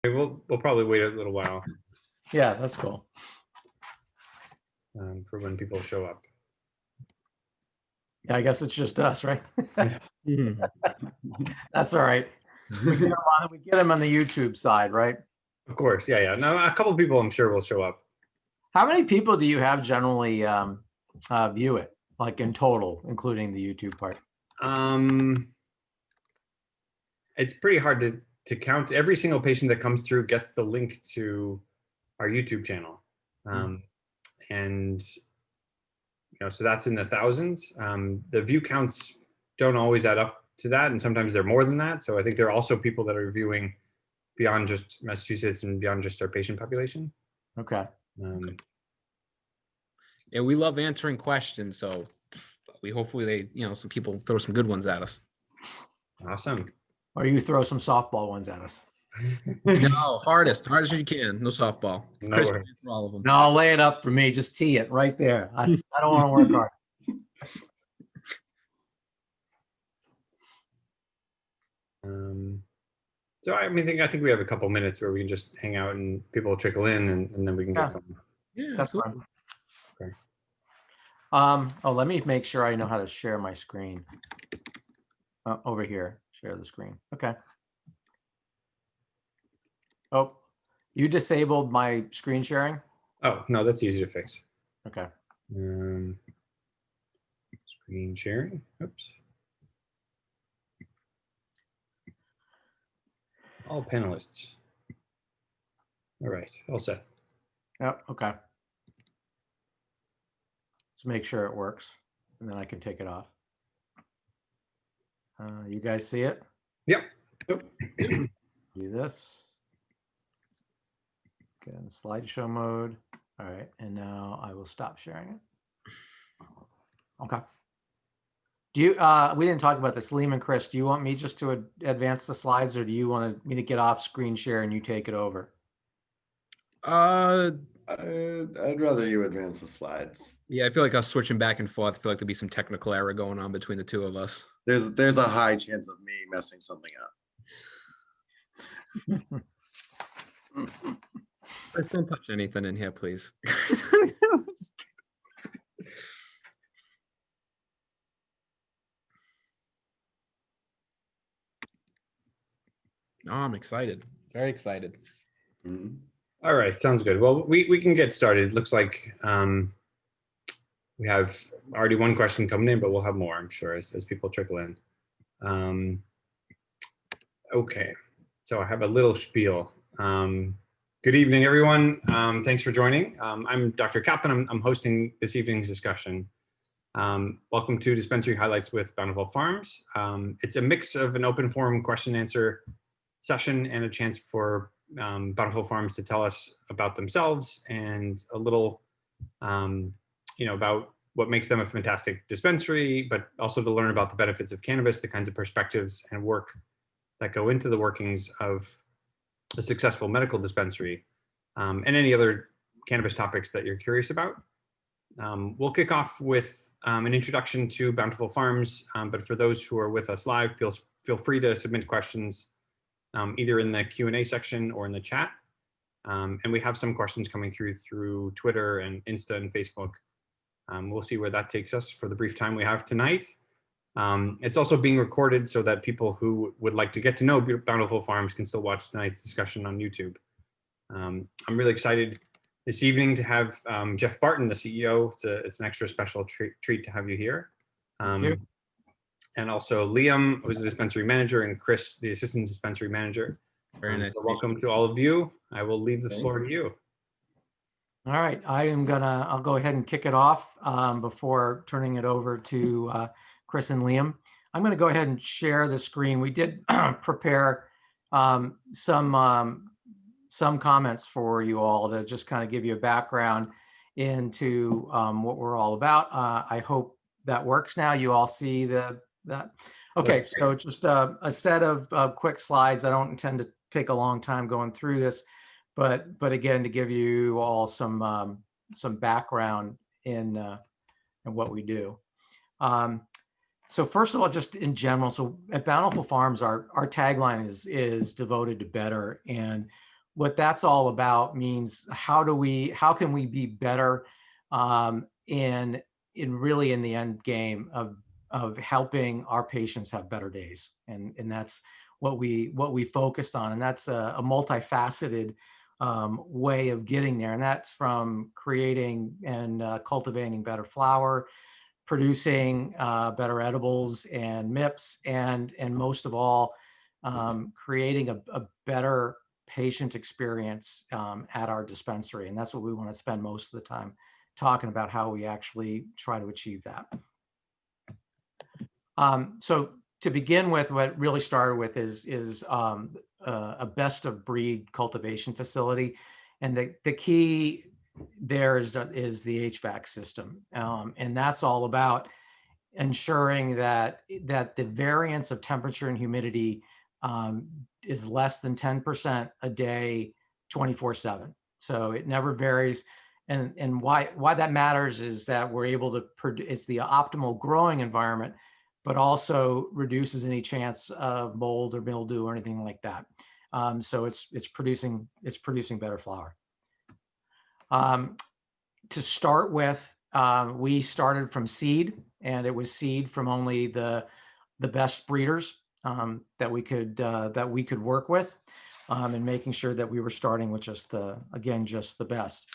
We'll probably wait a little while Yeah, that's cool. for when people show up. Yeah, I guess it's just us, right? Mhm. That's all right. We get them on the YouTube side, right? Of course, yeah. No, a couple people I'm sure will show up. How many people do you have generally view it, like in total, including the YouTube part? It's pretty hard to count. Every single patient that comes through gets the link to our YouTube channel, and so that's in the thousands. The view counts don't always add up to that, and sometimes they're more than that. So I think there are also people that are viewing beyond just Massachusetts and beyond just our patient population. Okay. And we love answering questions, so we hopefully some people throw some good ones at us. Awesome. Or you throw some softball ones at us. No, hardest as you can. No softball. No Chris worries. for all of them. No, lay it up for me. Just tee it right there. I don't want to work hard. So I think we have a couple minutes where we can just hang out and people will trickle in, and then we can get going. Yeah, That's absolutely. fine. Okay. Let me make sure I know how to share my screen. Over here, share the screen. Okay. Oh, you disabled my screen sharing? Oh, no, that's easy to fix. Okay. Screen sharing. Oops. All panelists. All right, all set. Yep. Okay. Let's make sure it works, and then I can take it off. You guys see it? Yep. Do this. Get in slideshow mode. All right, and now I will stop sharing it. Okay. Do you? We didn't talk about this, Liam and Chris. Do you want me just to advance the slides, or do you want me to get off screen share and you take it over? I'd rather you advance the slides. Yeah, I feel like I was switching back and forth. I feel like there'd be some technical error going on between the two of us. There's a high chance of me messing something up. Chris, don't touch anything in here, please. Oh, I'm excited. Very excited. Mhm. All right, sounds good. Well, we can get started. Looks like we have already one question coming in, but we'll have more, I'm sure, as people trickle in. Okay, so I have a little spiel. Good evening, everyone. Thanks for joining. I'm Dr. Caplan. I'm hosting this evening's discussion. Welcome to Dispensary Highlights with Bountiful Farms. It's a mix of an open forum question and answer session and a chance for Bountiful Farms to tell us about themselves and a little, about what makes them a fantastic dispensary, but also to learn about the benefits of cannabis, the kinds of perspectives and work that go into the workings of a successful medical dispensary, and any other cannabis topics that you're curious about. We'll kick off with an introduction to Bountiful Farms, but for those who are with us live, feel free to submit questions either in the Q&A section or in the chat. And we have some questions coming through Twitter and Insta and Facebook. We'll see where that takes us for the brief time we have tonight. It's also being recorded so that people who would like to get to know Bountiful Farms can still watch tonight's discussion on YouTube. I'm really excited this evening to have Jeff Barton, the CEO. It's an extra special treat to have you here. Thank you. And also Liam, who's the dispensary manager, and Chris, the assistant dispensary manager. Very nice. So welcome to all of you. I will leave the floor to you. All right, I'll go ahead and kick it off before turning it over to Chris and Liam. I'm gonna go ahead and share the screen. We did prepare some comments for you all to just kind of give you a background into what we're all about. I hope that works now. You all see that. Okay, so just a set of quick slides. I don't intend to take a long time going through this, but again, to give you all some background in what we do. So first of all, just in general, so at Bountiful Farms, our tagline is devoted to better, and what that's all about means how can we be better in really in the end game of helping our patients have better days, and that's what we focus on, and that's a multifaceted way of getting there, and that's from creating and cultivating better flower, producing better edibles and MIPS, and most of all, creating a better patient experience at our dispensary. And that's what we want to spend most of the time talking about, how we actually try to achieve that. So to begin with, what really started with is a best of breed cultivation facility. And the key there is the HVAC system. And that's all about ensuring that the variance of temperature and humidity is less than 10% a day, 24/7. So it never varies. And why that matters is that we're able to produce, it's the optimal growing environment, but also reduces any chance of mold or mildew or anything like that. So it's producing better flower. To start with, we started from seed, and it was seed from only the best breeders that we could work with, and making sure that we were starting with just the best.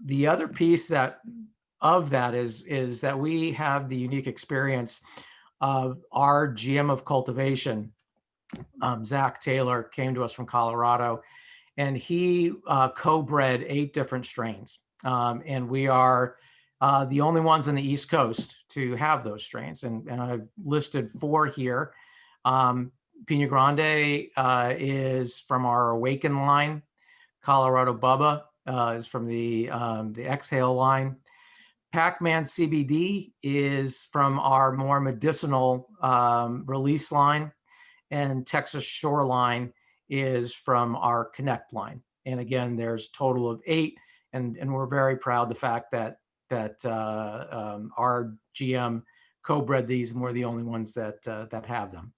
The other piece of that is that we have the unique experience of our GM of cultivation. Zach Taylor came to us from Colorado, and he co-bred 8 different strains. And we are the only ones on the East Coast to have those strains. And I've listed 4 here. Pina Grande is from our Awaken line. Colorado Bubba is from the Exhale line. Pac-Man CBD is from our more medicinal release line. And Texas Shoreline is from our Connect line. And again, there's a total of 8. And we're very proud of the fact that our GM co-bred these, and we're the only ones that have them.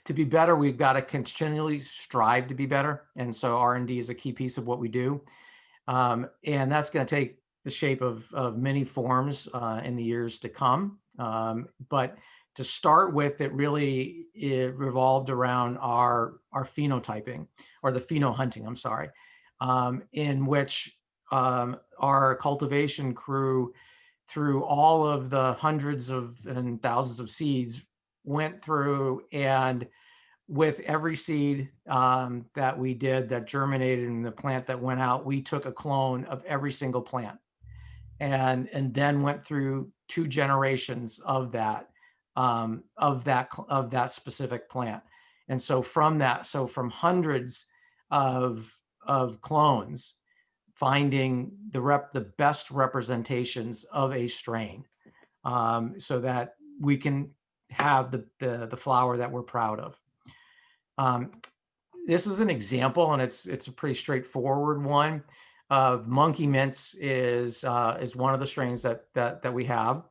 To be better, we've got to continually strive to be better. And so R&D is a key piece of what we do. And that's going to take the shape of many forms in the years to come. But to start with, it revolved around our phenotyping, or the pheno-hunting, I'm sorry, in which our cultivation crew, through all of the hundreds and thousands of seeds, went through, and with every seed that we did that germinated in the plant that went out, we took a clone of every single plant, and then went through 2 generations of that specific plant. And so from hundreds of clones, finding the best representations of a strain, so that we can have the flower that we're proud of. This is an example, and it's a pretty straightforward one, of Monkey Mints is one of the strains that we have.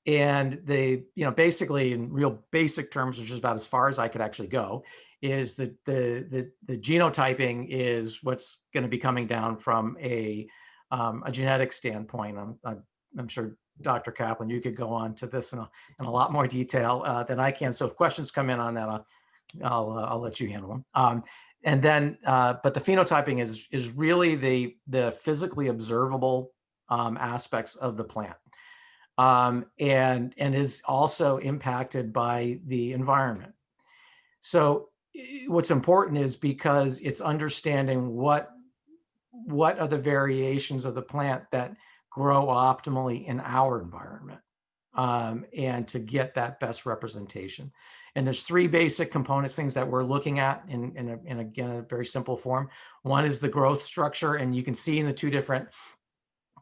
And they, basically, in real basic terms, which is about as far as I could actually go, is that the genotyping is what's going to be coming down from a genetic standpoint. I'm sure Dr. Caplan, you could go on to this in a lot more detail than I can. So if questions come in on that, I'll let you handle them. And then, but the phenotyping is really the physically observable aspects of the plant. And is also impacted by the environment. So what's important is because it's understanding what are the variations of the plant that grow optimally in our environment, and to get that best representation. And there's 3 basic components, things that we're looking at in again, a very simple form. One is the growth structure, and you can see in the 2 different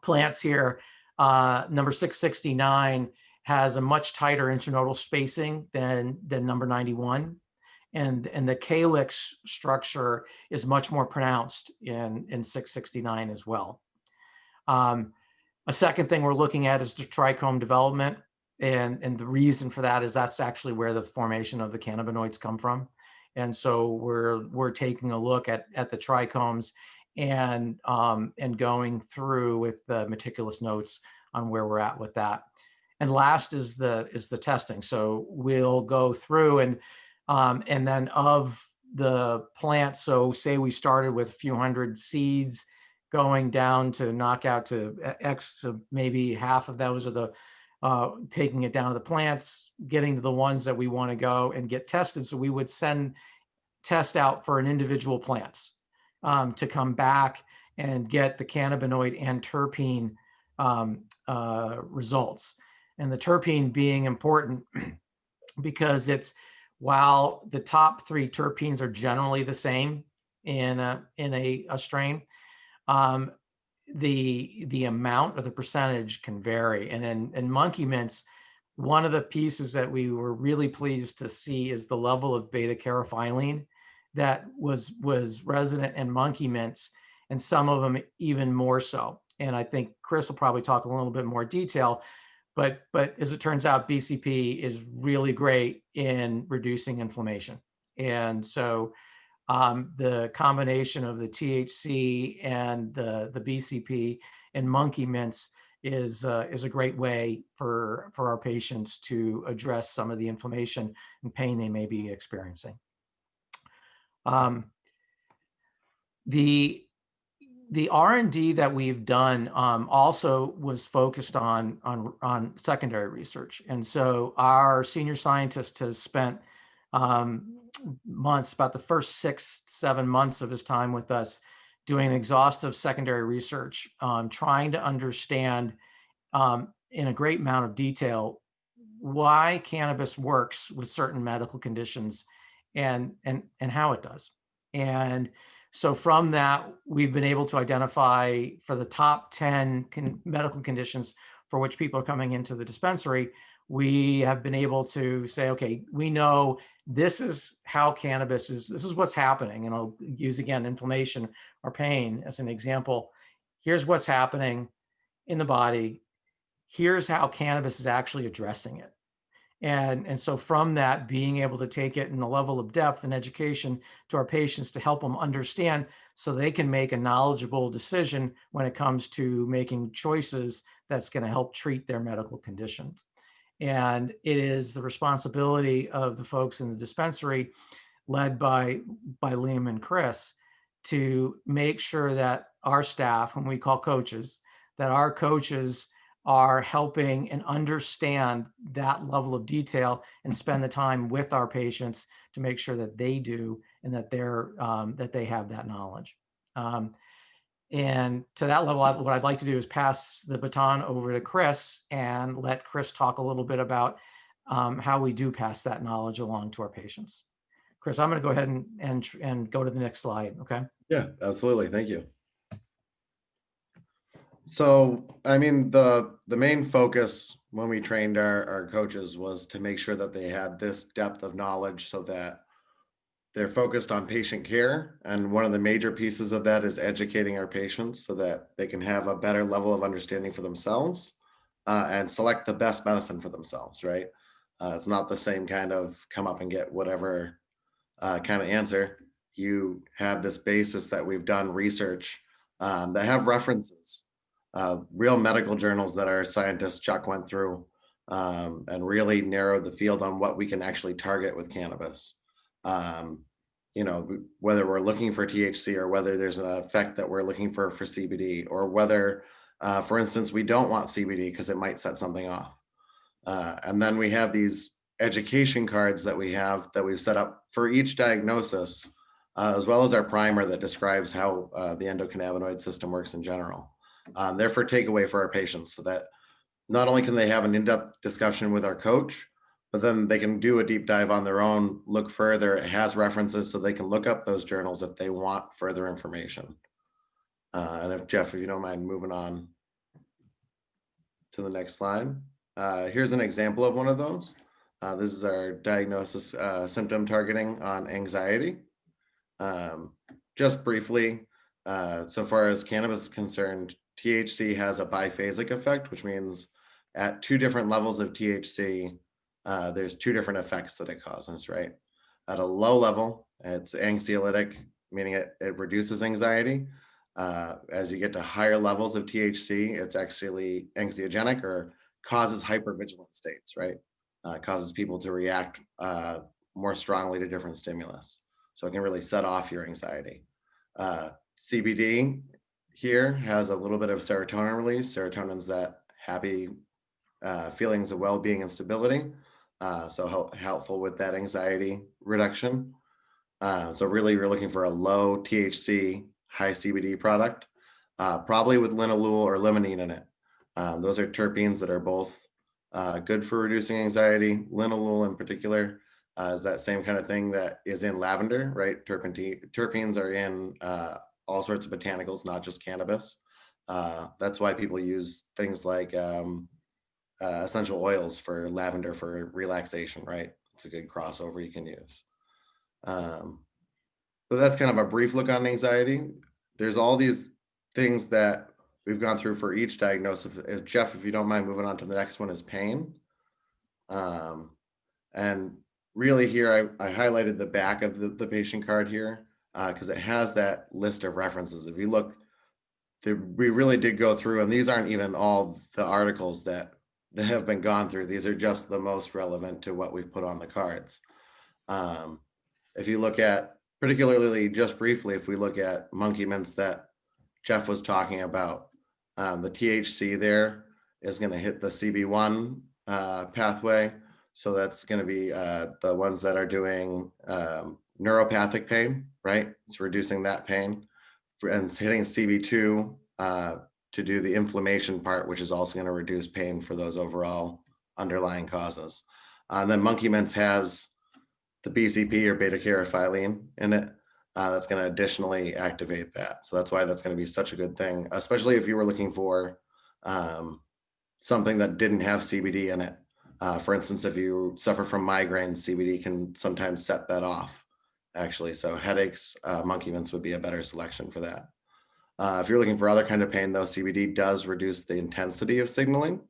plants here, number 669 has a much tighter internodal spacing than number 91. And the calyx structure is much more pronounced in 669 as well. A second thing we're looking at is the trichome development. And the reason for that is that's actually where the formation of the cannabinoids come from. And so we're taking a look at the trichomes and going through with the meticulous notes on where we're at with that. And last is the testing. So we'll go through and then of the plants. So say we started with a few hundred seeds, going down to knockout to X, so maybe half of those are the taking it down to the plants, getting to the ones that we want to go and get tested. So we would send test out for an individual plants to come back and get the cannabinoid and terpene results. And the terpene being important because it's, while the top 3 terpenes are generally the same in a strain, the amount or the percentage can vary. And in monkey mints, one of the pieces that we were really pleased to see is the level of beta carophylline that was resident in monkey mints, and some of them even more so. And I think Chris will probably talk a little bit more detail, but as it turns out, BCP is really great in reducing inflammation. And so the combination of the THC and the BCP in monkey mints is a great way for our patients to address some of the inflammation and pain they may be experiencing. The R&D that we've done also was focused on secondary research. And so our senior scientist has spent months, about the first 6-7 months of his time with us, doing exhaustive secondary research, trying to understand in a great amount of detail why cannabis works with certain medical conditions and how it does. And so from that, we've been able to identify for the top 10 medical conditions for which people are coming into the dispensary, we have been able to say, okay, we know this is how cannabis is, this is what's happening. And I'll use again, inflammation or pain as an example. Here's what's happening in the body. Here's how cannabis is actually addressing it. And so from that, being able to take it in a level of depth and education to our patients to help them understand so they can make a knowledgeable decision when it comes to making choices that's going to help treat their medical conditions. And it is the responsibility of the folks in the dispensary, led by Liam and Chris, to make sure that our staff, whom we call coaches, that our coaches are helping and understand that level of detail and spend the time with our patients to make sure that they do and that they have that knowledge. And to that level, what I'd like to do is pass the baton over to Chris and let Chris talk a little bit about how we do pass that knowledge along to our patients. Chris, I'm going to go ahead and go to the next slide. Okay. Yeah, absolutely. Thank you. So, I mean, the main focus when we trained our coaches was to make sure that they had this depth of knowledge so that they're focused on patient care. And one of the major pieces of that is educating our patients so that they can have a better level of understanding for themselves and select the best medicine for themselves, right? It's not the same kind of come up and get whatever kind of answer. You have this basis that we've done research that have references. Real medical journals that our scientist Chuck went through and really narrowed the field on what we can actually target with cannabis. You know, whether we're looking for THC or whether there's an effect that we're looking for CBD, or whether, for instance, we don't want CBD because it might set something off. And then we have these education cards that we've set up for each diagnosis, as well as our primer that describes how the endocannabinoid system works in general. They're for takeaway for our patients so that not only can they have an in-depth discussion with our coach, but then they can do a deep dive on their own, look further. It has references so they can look up those journals if they want further information. And if Jeff, if you don't mind moving on to the next slide. Here's an example of one of those. This is our diagnosis, symptom targeting on anxiety. Just briefly, so far as cannabis is concerned, THC has a biphasic effect, which means at 2 different levels of THC, there's 2 different effects that it causes, right? At a low level, It's anxiolytic, meaning it reduces anxiety. As you get to higher levels of THC, it's actually anxiogenic or causes hypervigilant states, right? Causes people to react more strongly to different stimulus. So it can really set off your anxiety. CBD here has a little bit of serotonin release. Serotonin's that happy feelings of well-being and stability. So helpful with that anxiety reduction. So really you're looking for a low THC, high CBD product, probably with linalool or limonene in it. Those are terpenes that are both good for reducing anxiety. Linalool in particular is that same kind of thing that is in lavender, right? Terpenes are in all sorts of botanicals, not just cannabis. That's why people use things like essential oils for lavender for relaxation, right? It's a good crossover you can use. So that's kind of a brief look on anxiety. There's all these things that we've gone through for each diagnosis. If Jeff, if you don't mind moving on to the next one, is pain. And really here, I highlighted the back of the patient card here because it has that list of references. If you look, we really did go through, and these aren't even all the articles that have been gone through. These are just the most relevant to what we've put on the cards. If you look at, particularly just briefly, if we look at monkey mints that Jeff was talking about, the THC there is going to hit the CB1 pathway. So that's going to be the ones that are doing neuropathic pain, right? It's reducing that pain. And it's hitting CB2 to do the inflammation part, which is also going to reduce pain for those overall underlying causes. And then monkey mints has the BCP or beta-caryophyllene in it. That's going to additionally activate that. So that's why that's going to be such a good thing, especially if you were looking for something that didn't have CBD in it. For instance, if you suffer from migraines, CBD can sometimes set that off, actually. So headaches, monkey mints would be a better selection for that. If you're looking for other kind of pain, though, CBD does reduce the intensity of signaling.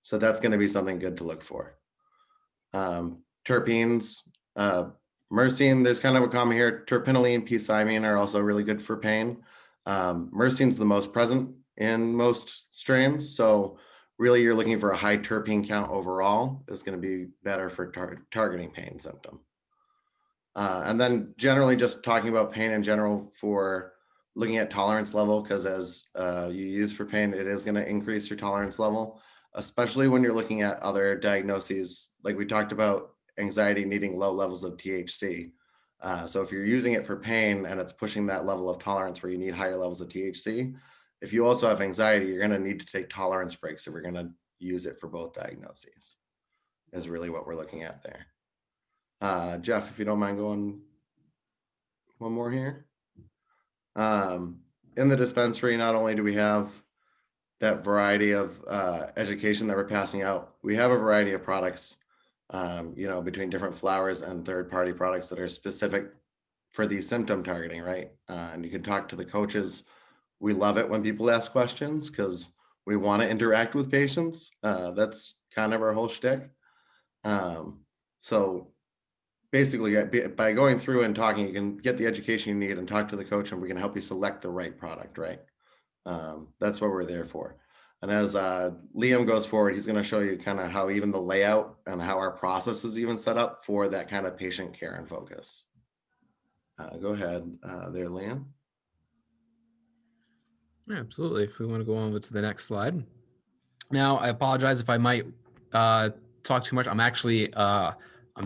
So that's going to be something good to look for. Terpenes, myrcene, there's kind of a common here. Terpinolene, p-cymene are also really good for pain. Myrcene's the most present in most strains. So really you're looking for a high terpene count overall is going to be better for targeting pain symptom. And then generally just talking about pain in general for looking at tolerance level, because as you use for pain, it is going to increase your tolerance level, especially when you're looking at other diagnoses. Like we talked about anxiety needing low levels of THC. So if you're using it for pain and it's pushing that level of tolerance where you need higher levels of THC, if you also have anxiety, you're going to need to take tolerance breaks if you're going to use it for both diagnoses, is really what we're looking at there. Jeff, if you don't mind going one more here. In the dispensary, not only do we have that variety of education that we're passing out, we have a variety of products, between different flowers and third-party products that are specific for the symptom targeting, right? And you can talk to the coaches. We love it when people ask questions because we want to interact with patients. That's kind of our whole shtick. So basically, by going through and talking, you can get the education you need and talk to the coach, and we can help you select the right product, right? That's what we're there for. And as Liam goes forward, he's going to show you kind of how even the layout and how our process is even set up for that kind of patient care and focus. Go ahead there, Liam. Yeah, absolutely. If we want to go on to the next slide. Now, I apologize if I might talk too much. I'm actually, I'm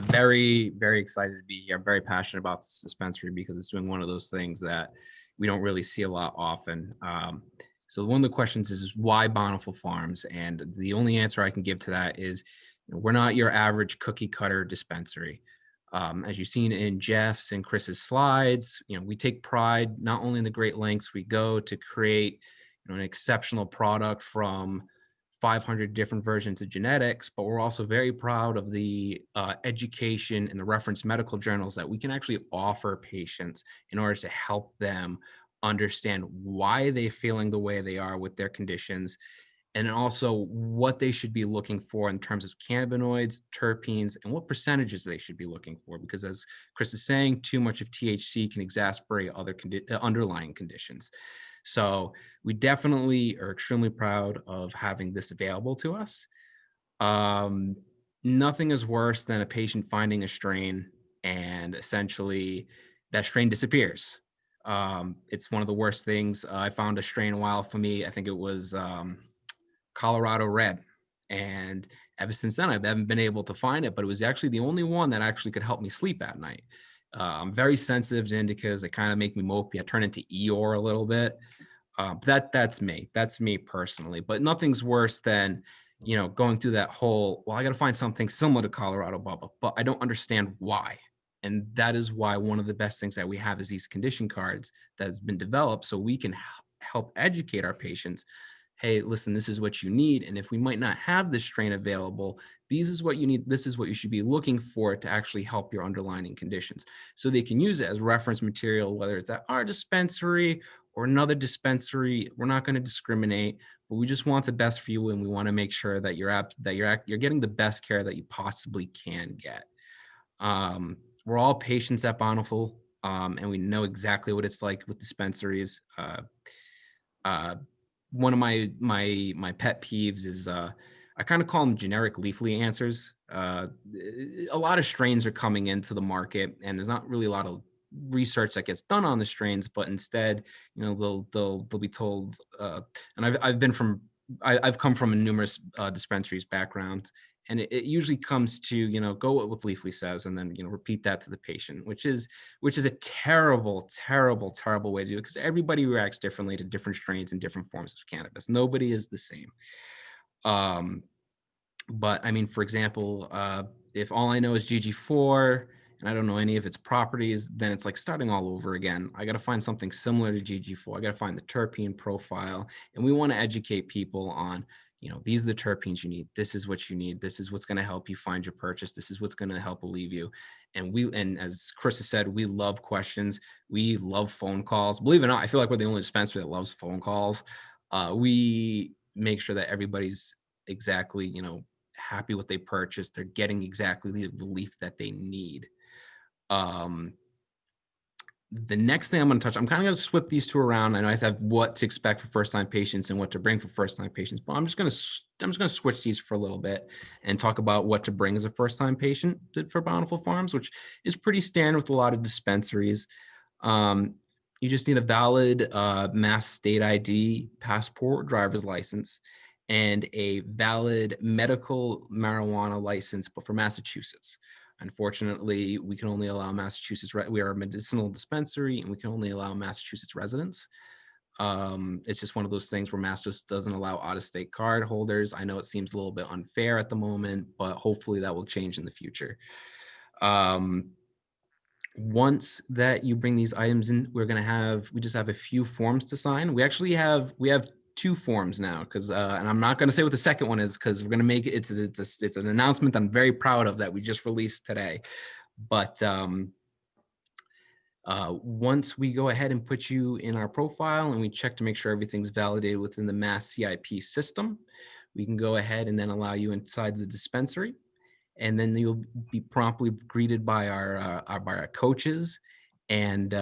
very, very excited to be here. I'm very passionate about this dispensary because it's doing one of those things that we don't really see a lot often. So one of the questions is why Bountiful Farms? And the only answer I can give to that is we're not your average cookie cutter dispensary. As you've seen in Jeff's and Chris's slides, we take pride not only in the great lengths we go to create an exceptional product from 500 different versions of genetics, but we're also very proud of the education and the reference medical journals that we can actually offer patients in order to help them understand why they're feeling the way they are with their conditions, and also what they should be looking for in terms of cannabinoids, terpenes, and what percentages they should be looking for. Because as Chris is saying, too much of THC can exacerbate other underlying conditions. So we definitely are extremely proud of having this available to us. Nothing is worse than a patient finding a strain and essentially that strain disappears. It's one of the worst things. I found a strain a while for me. I think it was Colorado Red. And ever since then, I haven't been able to find it, but it was actually the only one that actually could help me sleep at night. I'm very sensitive to indicas. They kind of make me mopey. I turn into Eeyore a little bit. That's me. That's me personally. But nothing's worse than, going through that whole, well, I got to find something similar to Colorado Bubba, but I don't understand why. And that is why one of the best things that we have is these condition cards that has been developed so we can help educate our patients. Hey, listen, this is what you need. And if we might not have this strain available, this is what you need. This is what you should be looking for to actually help your underlying conditions. So they can use it as reference material, whether it's at our dispensary or another dispensary. We're not going to discriminate, but we just want the best for you. And we want to make sure that you're getting the best care that you possibly can get. We're all patients at Bountiful, and we know exactly what it's like with dispensaries. One of my pet peeves is I kind of call them generic leafly answers. A lot of strains are coming into the market, and there's not really a lot of research that gets done on the strains, but instead, they'll be told. And I've come from a numerous dispensaries background, and it usually comes to go what Leafly says, and then repeat that to the patient, which is a terrible way to do it, because everybody reacts differently to different strains and different forms of cannabis. Nobody is the same. But I mean, for example, if all I know is GG4 and I don't know any of its properties, then it's like starting all over again. I got to find something similar to GG4. I got to find the terpene profile, and we want to educate people on, these are the terpenes you need. This is what you need. This is what's going to help you find your purchase. This is what's going to help relieve you. And as Chris has said, we love questions. We love phone calls. Believe it or not, I feel like we're the only dispensary that loves phone calls. We make sure that everybody's exactly, happy with what they purchased. They're getting exactly the relief that they need. The next thing I'm going to touch, I'm kind of going to swip these two around. I know I have what to expect for first-time patients and what to bring for first-time patients, but I'm just going to switch these for a little bit and talk about what to bring as a first-time patient for Bountiful Farms, which is pretty standard with a lot of dispensaries. You just need a valid Mass state ID, passport, driver's license, and a valid medical marijuana license, but for Massachusetts. Unfortunately, we can only allow Massachusetts. We are a medicinal dispensary, and we can only allow Massachusetts residents. It's just one of those things where Mass just doesn't allow out-of-state card holders. I know it seems a little bit unfair at the moment, but hopefully that will change in the future. Once that you bring these items in, we just have a few forms to sign. We have 2 forms now, because and I'm not going to say what the second one is, because we're going to make it. It's an announcement I'm very proud of that we just released today. But once we go ahead and put you in our profile and we check to make sure everything's validated within the Mass CIP system, we can go ahead and then allow you inside the dispensary. And then you'll be promptly greeted by our coaches, and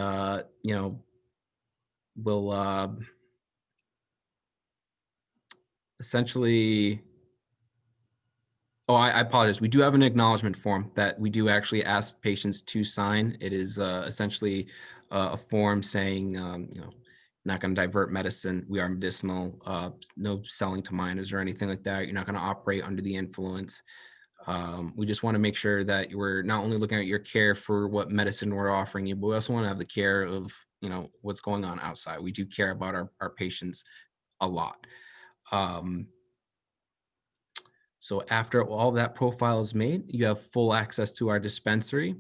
we'll essentially. Oh, I apologize. We do have an acknowledgement form that we do actually ask patients to sign. It is essentially a form saying, not going to divert medicine. We are medicinal. No selling to minors or anything like that. You're not going to operate under the influence. We just want to make sure that we're not only looking at your care for what medicine we're offering you, but we also want to have the care of, what's going on outside. We do care about our patients a lot. So after all that profile is made, you have full access to our dispensary.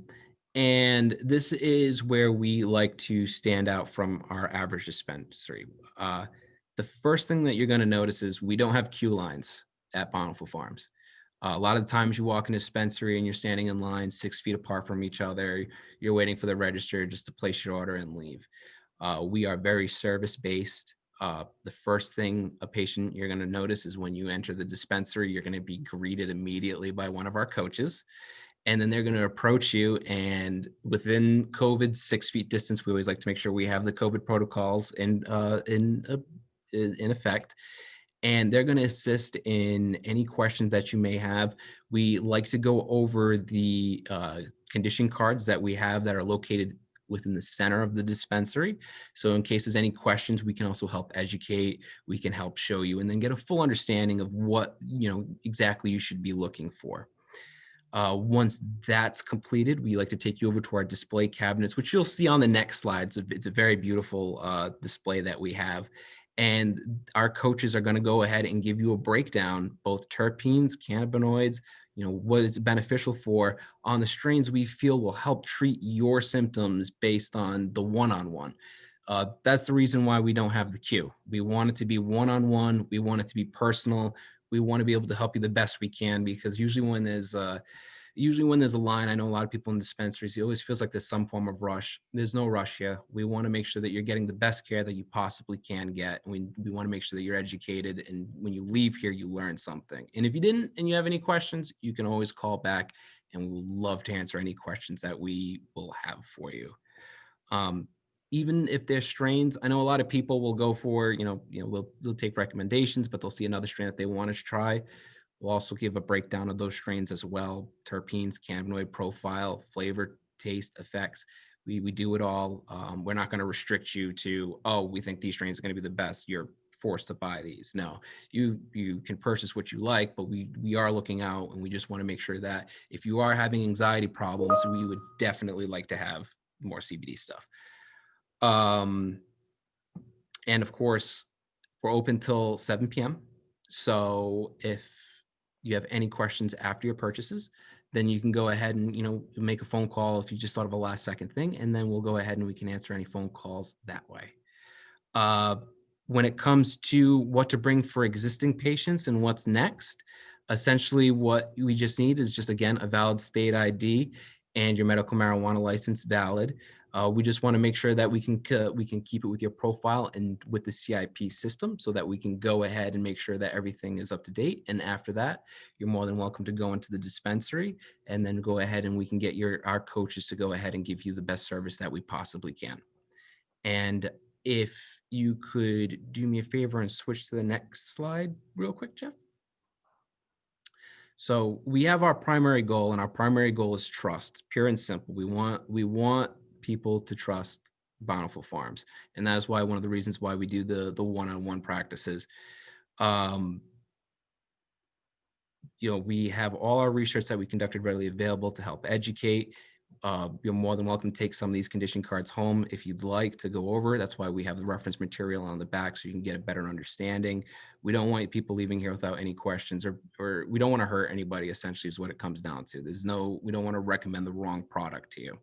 And this is where we like to stand out from our average dispensary. The first thing that you're going to notice is we don't have queue lines at Bountiful Farms. A lot of the times you walk in a dispensary and you're standing in line 6 feet apart from each other. You're waiting for the register just to place your order and leave. We are very service-based. The first thing a patient you're going to notice is when you enter the dispensary, you're going to be greeted immediately by one of our coaches. And then they're going to approach you, and within COVID 6 feet distance, we always like to make sure we have the COVID protocols in effect. And they're going to assist in any questions that you may have. We like to go over the condition cards that we have that are located within the center of the dispensary. So in case there's any questions, we can also help educate, we can help show you, and then get a full understanding of what, exactly you should be looking for. Once that's completed, we like to take you over to our display cabinets, which you'll see on the next slide. It's a very beautiful display that we have. And our coaches are going to go ahead and give you a breakdown, both terpenes, cannabinoids, what it's beneficial for on the strains we feel will help treat your symptoms based on the one-on-one. That's the reason why we don't have the queue. We want it to be one-on-one. We want it to be personal. We want to be able to help you the best we can, because usually when there's a line, I know a lot of people in dispensaries, it always feels like there's some form of rush. There's no rush here. We want to make sure that you're getting the best care that you possibly can get. And we want to make sure that you're educated, and when you leave here, you learn something. And if you didn't and you have any questions, you can always call back, and we would love to answer any questions that we will have for you. Even if there's strains, I know a lot of people will go for, they'll take recommendations, but they'll see another strain that they want to try. We'll also give a breakdown of those strains as well: terpenes, cannabinoid profile, flavor, taste, effects. We do it all. We're not going to restrict you to, we think these strains are going to be the best, you're forced to buy these. No, you can purchase what you like, but we are looking out, and we just want to make sure that if you are having anxiety problems, we would definitely like to have more CBD stuff. And of course, we're open till 7 p.m. So if you have any questions after your purchases, then you can go ahead and, make a phone call if you just thought of a last second thing, and then we'll go ahead and we can answer any phone calls that way. When it comes to what to bring for existing patients and what's next, essentially what we just need is just, again, a valid state ID and your medical marijuana license valid. We just want to make sure that we can keep it with your profile and with the CIP system, so that we can go ahead and make sure that everything is up to date. And after that, you're more than welcome to go into the dispensary, and then go ahead and we can get our coaches to go ahead and give you the best service that we possibly can. And if you could do me a favor and switch to the next slide real quick, Jeff. So we have our primary goal, and our primary goal is trust, pure and simple. We want people to trust Bountiful Farms, and that's why one of the reasons why we do the one-on-one practices. We have all our research that we conducted readily available to help educate. You're more than welcome to take some of these condition cards home if you'd like to go over it. That's why we have the reference material on the back, so you can get a better understanding. We don't want people leaving here without any questions, or we don't want to hurt anybody, essentially, is what it comes down to. We don't want to recommend the wrong product to you.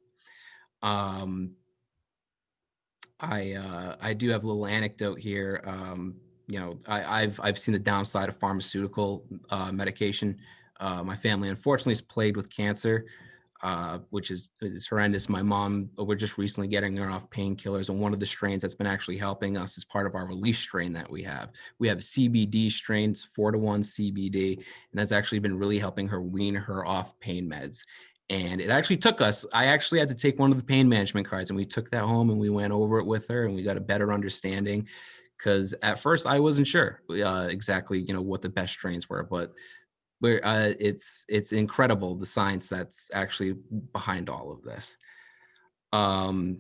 I do have a little anecdote here. I've seen the downside of pharmaceutical medication. My family, unfortunately, is plagued with cancer, which is horrendous. My mom, we're just recently getting her off painkillers, and one of the strains that's been actually helping us is part of our release strain that we have. We have CBD strains, 4-to-1 CBD, and that's actually been really helping her wean her off pain meds. And it actually took us, I actually had to take one of the pain management cards, and we took that home and we went over it with her, and we got a better understanding, because at first I wasn't sure exactly, what the best strains were, but it's incredible, the science that's actually behind all of this. And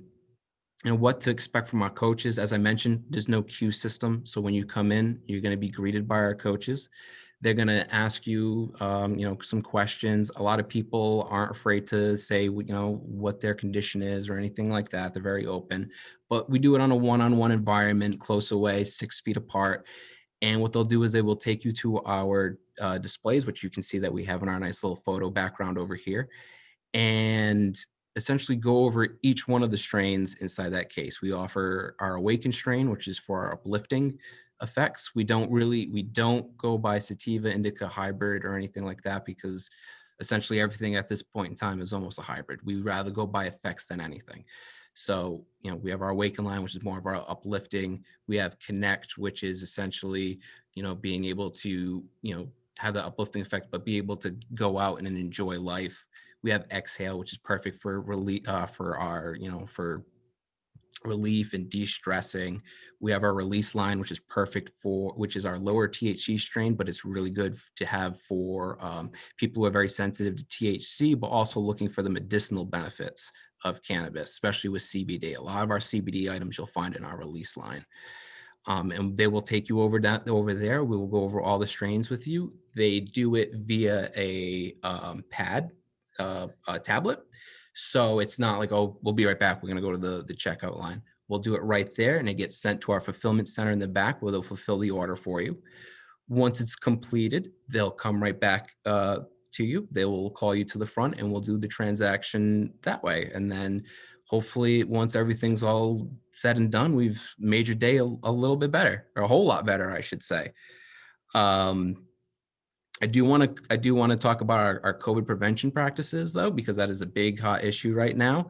what to expect from our coaches. As I mentioned, there's no queue system. So when you come in, you're going to be greeted by our coaches. They're going to ask you, some questions. A lot of people aren't afraid to say, what their condition is or anything like that. They're very open, but we do it on a one-on-one environment, close away, 6 feet apart. And what they'll do is they will take you to our displays, which you can see that we have in our nice little photo background over here, and essentially go over each one of the strains inside that case. We offer our Awaken strain, which is for our uplifting effects. We don't go by sativa, indica, hybrid, or anything like that, because essentially everything at this point in time is almost a hybrid. We rather go by effects than anything. So, we have our Awaken line, which is more of our uplifting. We have Connect, which is essentially, being able to, have the uplifting effect, but be able to go out and enjoy life. We have Exhale, which is perfect for relief, for our, for relief and de-stressing. We have our Release line, which is perfect for, which is our lower THC strain, but it's really good to have for people who are very sensitive to THC, but also looking for the medicinal benefits of cannabis, especially with CBD. A lot of our CBD items you'll find in our Release line. And they will take you over there. We will go over all the strains with you. They do it via a pad, a tablet. So it's not like, oh, we'll be right back. We're going to go to the checkout line. We'll do it right there, and it gets sent to our fulfillment center in the back where they'll fulfill the order for you. Once it's completed, they'll come right back to you. They will call you to the front, and we'll do the transaction that way. And then hopefully once everything's all said and done, we've made your day a little bit better, or a whole lot better, I should say. I do want to talk about our COVID prevention practices, though, because that is a big hot issue right now.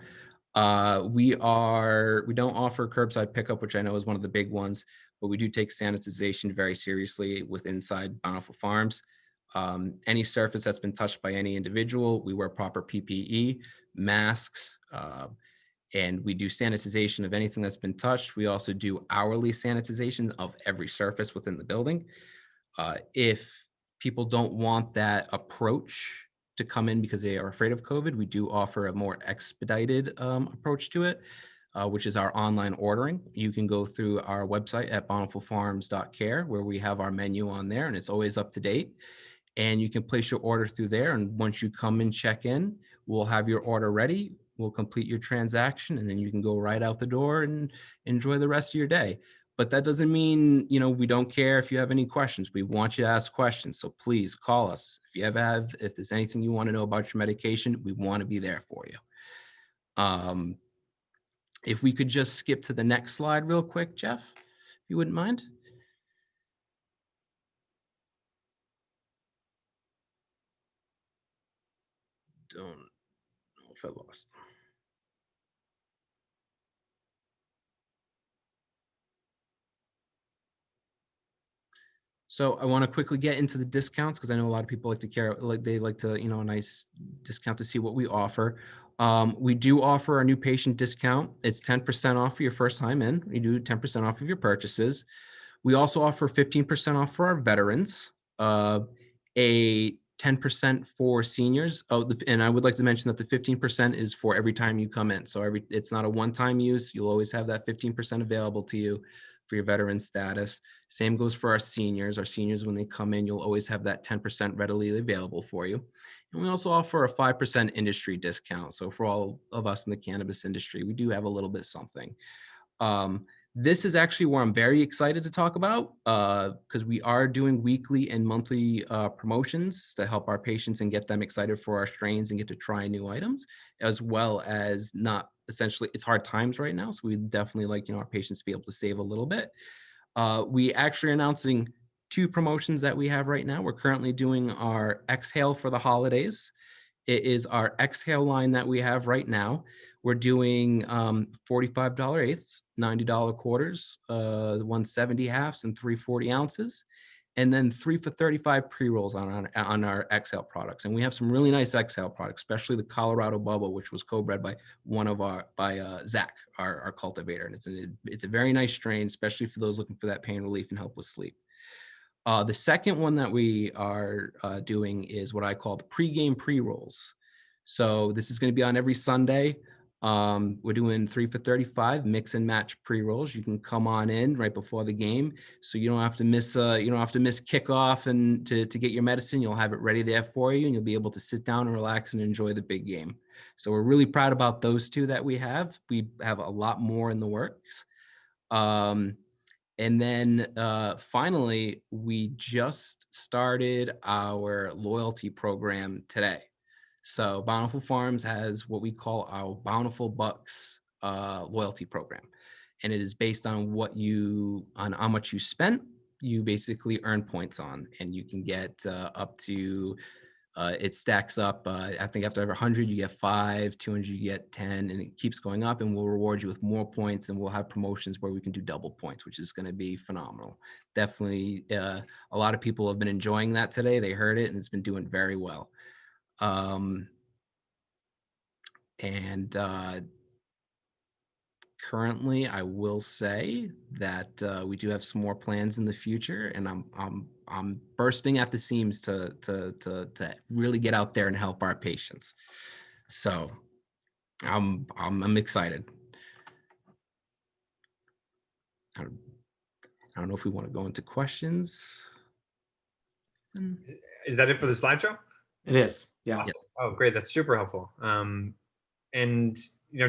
We don't offer curbside pickup, which I know is one of the big ones, but we do take sanitization very seriously with inside Bountiful Farms. Any surface that's been touched by any individual, we wear proper PPE, masks, and we do sanitization of anything that's been touched. We also do hourly sanitization of every surface within the building. If people don't want that approach to come in because they are afraid of COVID, we do offer a more expedited approach to it, which is our online ordering. You can go through our website at bountifulfarms.care, where we have our menu on there, and it's always up to date. And you can place your order through there. And once you come and check in, we'll have your order ready. We'll complete your transaction, and then you can go right out the door and enjoy the rest of your day. But that doesn't mean, we don't care if you have any questions. We want you to ask questions. So please call us. If there's anything you want to know about your medication, we want to be there for you. If we could just skip to the next slide real quick, Jeff, if you wouldn't mind. Don't know if I lost them. So I want to quickly get into the discounts, because I know a lot of people like to a nice discount to see what we offer. We do offer our new patient discount. It's 10% off for your first time in. We do 10% off of your purchases. We also offer 15% off for our veterans, a 10% for seniors. And I would like to mention that the 15% is for every time you come in. So it's not a one-time use. You'll always have that 15% available to you for your veteran status. Same goes for our seniors. Our seniors, when they come in, you'll always have that 10% readily available for you. And we also offer a 5% industry discount. So for all of us in the cannabis industry, we do have a little bit something. This is actually where I'm very excited to talk about, because we are doing weekly and monthly promotions to help our patients and get them excited for our strains and get to try new items, as well as it's hard times right now. So we definitely like, our patients to be able to save a little bit. We actually are announcing 2 promotions that we have right now. We're currently doing our Exhale for the holidays. It is our Exhale line that we have right now. We're doing $45 eighths, $90 quarters, 170 halves, and 340 ounces, and then 3 for $35 pre-rolls on our Exhale products. And we have some really nice Exhale products, especially the Colorado Bubble, which was co-bred by Zach, our cultivator. And it's a very nice strain, especially for those looking for that pain relief and help with sleep. The second one that we are doing is what I call the pregame pre-rolls. So this is going to be on every Sunday. We're doing 3 for $35 mix and match pre-rolls. You can come on in right before the game, so you don't have to miss kickoff and to get your medicine. You'll have it ready there for you, and you'll be able to sit down and relax and enjoy the big game. So we're really proud about those 2 that we have. We have a lot more in the works. And then finally, we just started our loyalty program today. So Bountiful Farms has what we call our Bountiful Bucks loyalty program. And it is based on how much you spent, you basically earn points on, and you can get up to It stacks up. I think after every 100, you get 5, 200, you get 10, and it keeps going up. And we'll reward you with more points, and we'll have promotions where we can do double points, which is going to be phenomenal. Definitely, a lot of people have been enjoying that today. They heard it, and it's been doing very well. Currently, I will say that we do have some more plans in the future, and I'm bursting at the seams to really get out there and help our patients. So I'm excited. I don't know if we want to go into questions. Is that it for the slideshow? It is. Yeah. Awesome. Oh, great. That's super helpful. And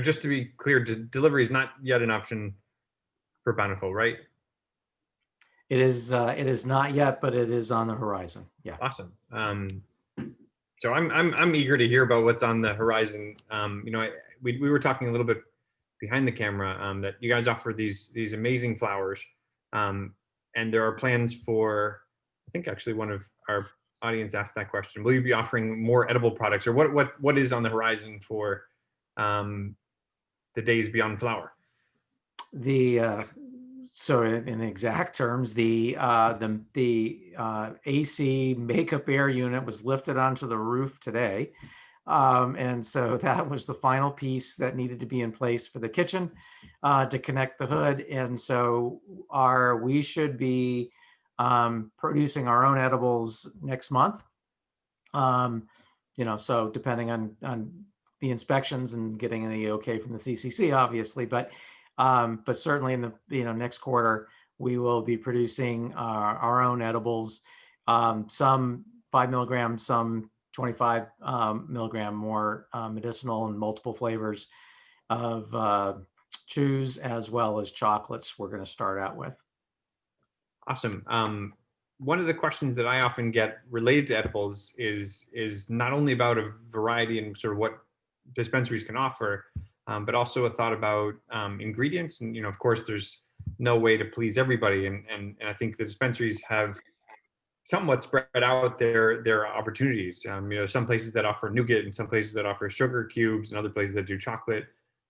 just to be clear, delivery is not yet an option for Bountiful, right? It is not yet, but it is on the horizon. Yeah. Awesome. So I'm eager to hear about what's on the horizon. We were talking a little bit behind the camera that you guys offer these amazing flowers, and there are plans for. I think actually one of our audience asked that question. Will you be offering more edible products, or what is on the horizon for the days beyond flower? So in exact terms, the AC makeup air unit was lifted onto the roof today. And so that was the final piece that needed to be in place for the kitchen to connect the hood. And so we should be producing our own edibles next month. So depending on the inspections and getting the okay from the CCC, obviously, but certainly in the next quarter, we will be producing our own edibles, some 5 milligrams, some 25 milligram more medicinal and multiple flavors of chews as well as chocolates we're going to start out with. Awesome. One of the questions that I often get related to edibles is not only about a variety and sort of what dispensaries can offer, but also a thought about ingredients. And of course, there's no way to please everybody, and I think the dispensaries have somewhat spread out their opportunities. Some places that offer nougat, and some places that offer sugar cubes, and other places that do chocolate.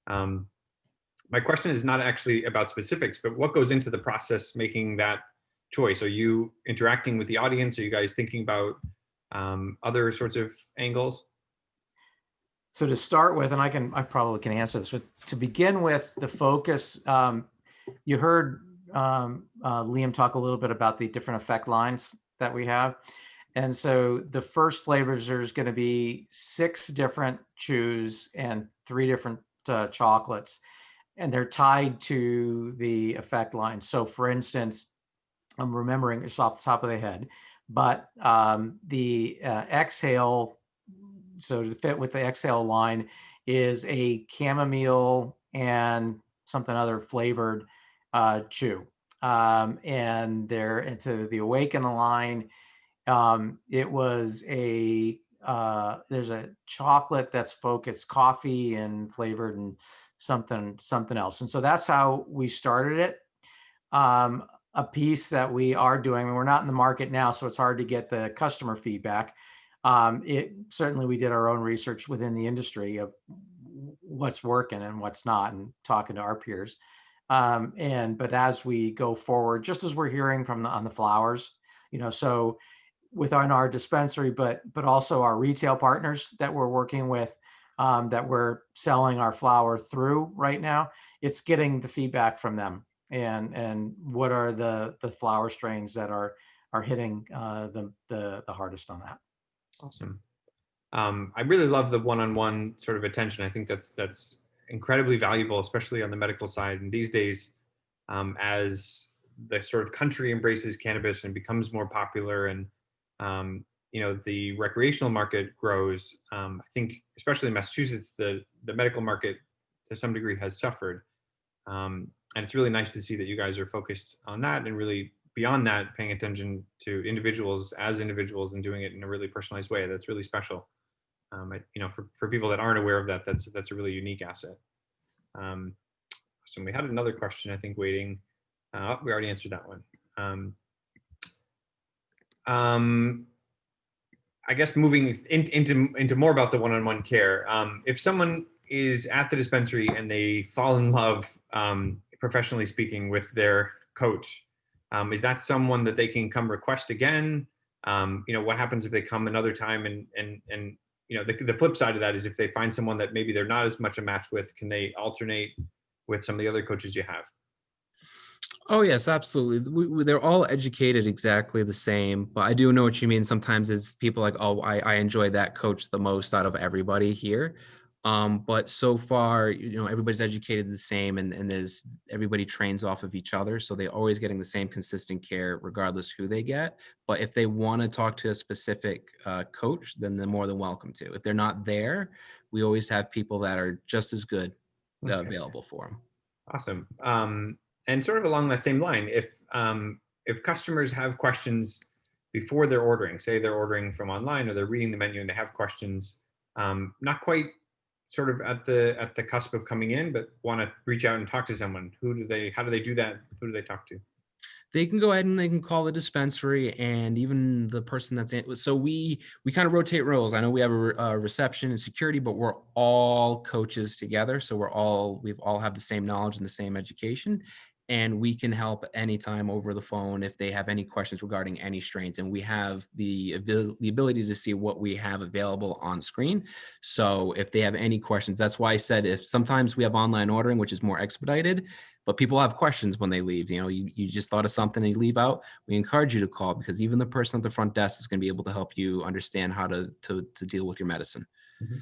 My question is not actually about specifics, but what goes into the process making that choice? Are you interacting with the audience? Are you guys thinking about other sorts of angles? So to start with, and I probably can answer this. To begin with, the focus, you heard Liam talk a little bit about the different effect lines that we have. And so the first flavors, there's going to be 6 different chews and 3 different chocolates, and they're tied to the effect line. So for instance, I'm remembering this off the top of the head, but the exhale, so to fit with the exhale line, is a chamomile and something other flavored chew. And there, into the awaken line, it was there's a chocolate that's focused coffee and flavored and something else. And so that's how we started it. A piece that we are doing, and we're not in the market now, so it's hard to get the customer feedback. Certainly we did our own research within the industry of what's working and what's not, and talking to our peers. But as we go forward, just as we're hearing on the flowers, so within our dispensary, but also our retail partners that we're working with, that we're selling our flower through right now, it's getting the feedback from them. And what are the flower strains that are hitting the hardest on that. Awesome. I really love the one-on-one sort of attention. I think that's incredibly valuable, especially on the medical side. And these days, as the sort of country embraces cannabis and becomes more popular, and the recreational market grows, I think especially in Massachusetts, the medical market to some degree has suffered. And it's really nice to see that you guys are focused on that, and really beyond that, paying attention to individuals as individuals and doing it in a really personalized way. That's really special. For people that aren't aware of that, that's a really unique asset. So we had another question, I think, waiting. We already answered that one. I guess moving into more about the one-on-one care. If someone is at the dispensary and they fall in love, professionally speaking, with their coach, is that someone that they can come request again? What happens if they come another time and the flip side of that is if they find someone that maybe they're not as much a match with, can they alternate with some of the other coaches you have? Oh, yes, absolutely. They're all educated exactly the same, but I do know what you mean. Sometimes it's people like, oh, I enjoy that coach the most out of everybody here. But so far, everybody's educated the same and there's everybody trains off of each other. So they're always getting the same consistent care regardless who they get. But if they want to talk to a specific coach, then they're more than welcome to. If they're not there, we always have people that are just as good available for them. Awesome. And sort of along that same line, if customers have questions before they're ordering, say they're ordering from online or they're reading the menu and they have questions, not quite sort of at the cusp of coming in, but want to reach out and talk to someone, how do they do that? Who do they talk to? They can go ahead and they can call the dispensary and even the person that's in. So we kind of rotate roles. I know we have a reception and security, but we're all coaches together. So we've all have the same knowledge and the same education. And we can help anytime over the phone if they have any questions regarding any strains. And we have the ability to see what we have available on screen. So if they have any questions, that's why I said if sometimes we have online ordering, which is more expedited, but people have questions when they leave. You just thought of something and you leave out. We encourage you to call because even the person at the front desk is going to be able to help you understand how to deal with your medicine. Mm-hmm.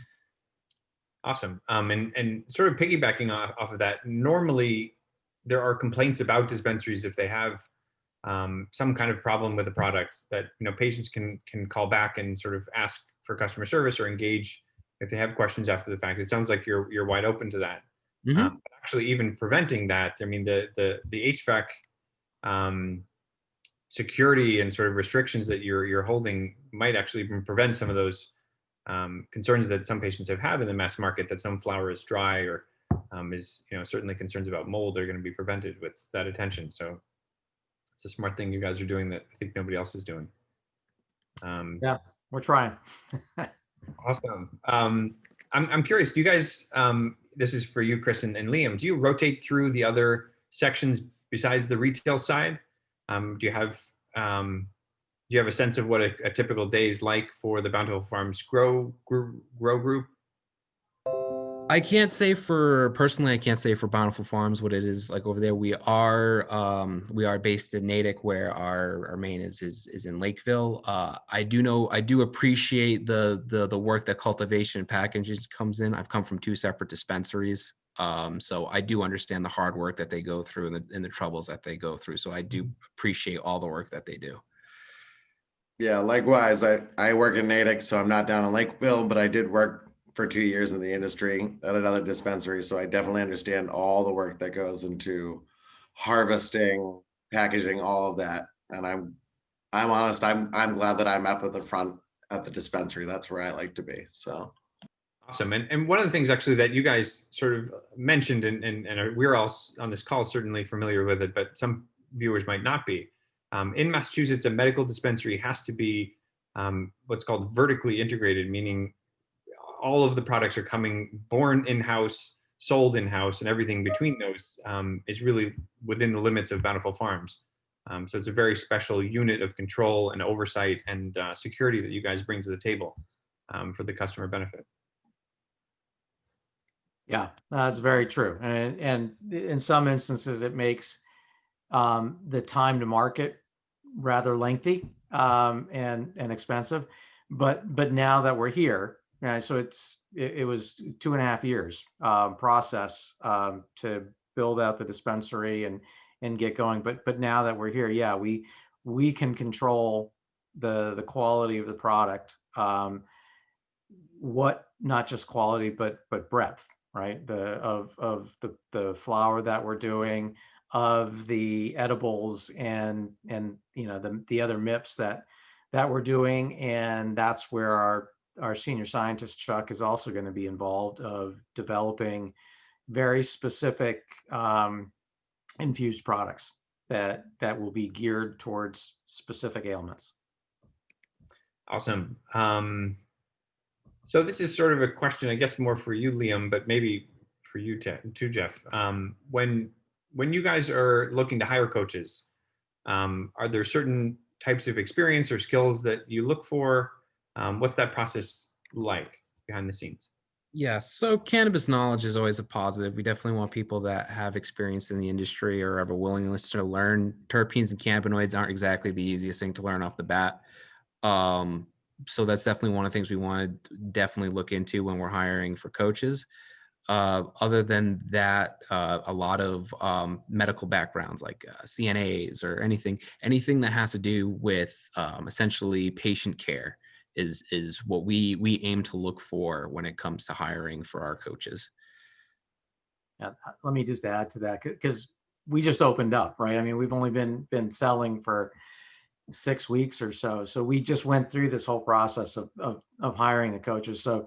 Awesome. And sort of piggybacking off of that, normally there are complaints about dispensaries if they have some kind of problem with the product that patients can call back and sort of ask for customer service or engage if they have questions after the fact. It sounds like you're wide open to that. Mm-hmm. But actually, even preventing that, I mean, the HVAC security and sort of restrictions that you're holding might actually even prevent some of those concerns that some patients have had in the mass market, that some flower is dry or is certainly concerns about mold are going to be prevented with that attention. So it's a smart thing you guys are doing that I think nobody else is doing. Yeah, we're trying. Awesome. I'm curious, do you guys, this is for you, Chris and Liam, do you rotate through the other sections besides the retail side? Do you have a sense of what a typical day is like for the Bountiful Farms grow group? I can't say for Bountiful Farms what it is like over there. We are based in Natick, where our main is in Lakeville. I do appreciate the work that cultivation and packaging comes in. I've come from two separate dispensaries, so I do understand the hard work that they go through and the troubles that they go through. So I do appreciate all the work that they do. Yeah, likewise. I work in Natick, so I'm not down in Lakeville, but I did work for 2 years in the industry at another dispensary. So I definitely understand all the work that goes into harvesting, packaging, all of that. And I'm honest, I'm glad that I'm up at the front at the dispensary. That's where I like to be. So awesome. And one of the things actually that you guys sort of mentioned, and we're all on this call certainly familiar with it, but some viewers might not be. In Massachusetts, a medical dispensary has to be what's called vertically integrated, meaning all of the products are born in-house, sold in-house, and everything between those is really within the limits of Bountiful Farms. So it's a very special unit of control and oversight and security that you guys bring to the table for the customer benefit. Yeah, that's very true. And in some instances, it makes the time to market rather lengthy and expensive. But now that we're here, so it was 2.5 years process to build out the dispensary and get going. But now that we're here, yeah, we can control the quality of the product. Not just quality, but breadth, right? Of the flower that we're doing, of the edibles and the other MIPS that we're doing, and that's where our senior scientist Chuck is also going to be involved, of developing very specific infused products that will be geared towards specific ailments. Awesome. So this is sort of a question, I guess, more for you, Liam, but maybe for you too, Jeff. When you guys are looking to hire coaches, are there certain types of experience or skills that you look for? What's that process like behind the scenes? Yeah, so cannabis knowledge is always a positive. We definitely want people that have experience in the industry or have a willingness to learn. Terpenes and cannabinoids aren't exactly the easiest thing to learn off the bat. So that's definitely one of the things we want to definitely look into when we're hiring for coaches. Other than that, a lot of medical backgrounds like CNAs or anything that has to do with essentially patient care is what we aim to look for when it comes to hiring for our coaches. Yeah, let me just add to that because we just opened up, right? I mean, we've only been selling for 6 weeks or so. So we just went through this whole process of hiring the coaches. So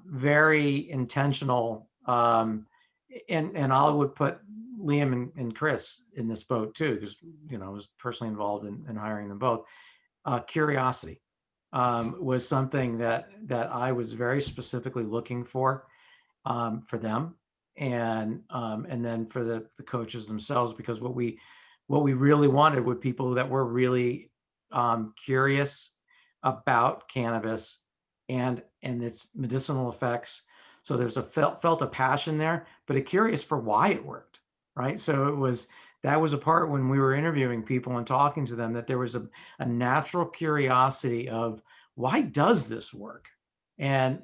very intentional. And I would put Liam and Chris in this boat too, because, you know, I was personally involved in hiring them both. Curiosity was something that I was very specifically looking for them. And then for the coaches themselves, because what we really wanted were people that were really curious about cannabis and its medicinal effects. So there's a felt a passion there, but a curious for why it worked, right? So that was a part when we were interviewing people and talking to them, that there was a natural curiosity of why does this work? And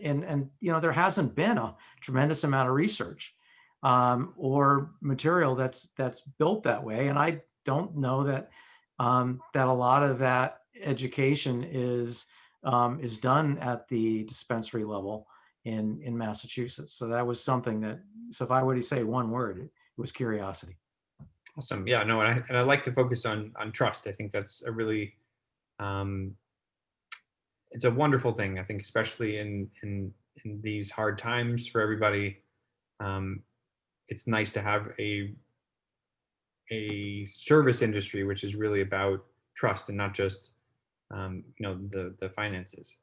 you know, there hasn't been a tremendous amount of research or material that's built that way. And I don't know that that a lot of that education is done at the dispensary level in Massachusetts. So that was something that, so if I were to say one word, it was curiosity. Awesome. Yeah, no, and I like to focus on trust. I think that's a really, it's a wonderful thing. I think, especially in these hard times for everybody, it's nice to have a service industry which is really about trust and not just you know, the finances.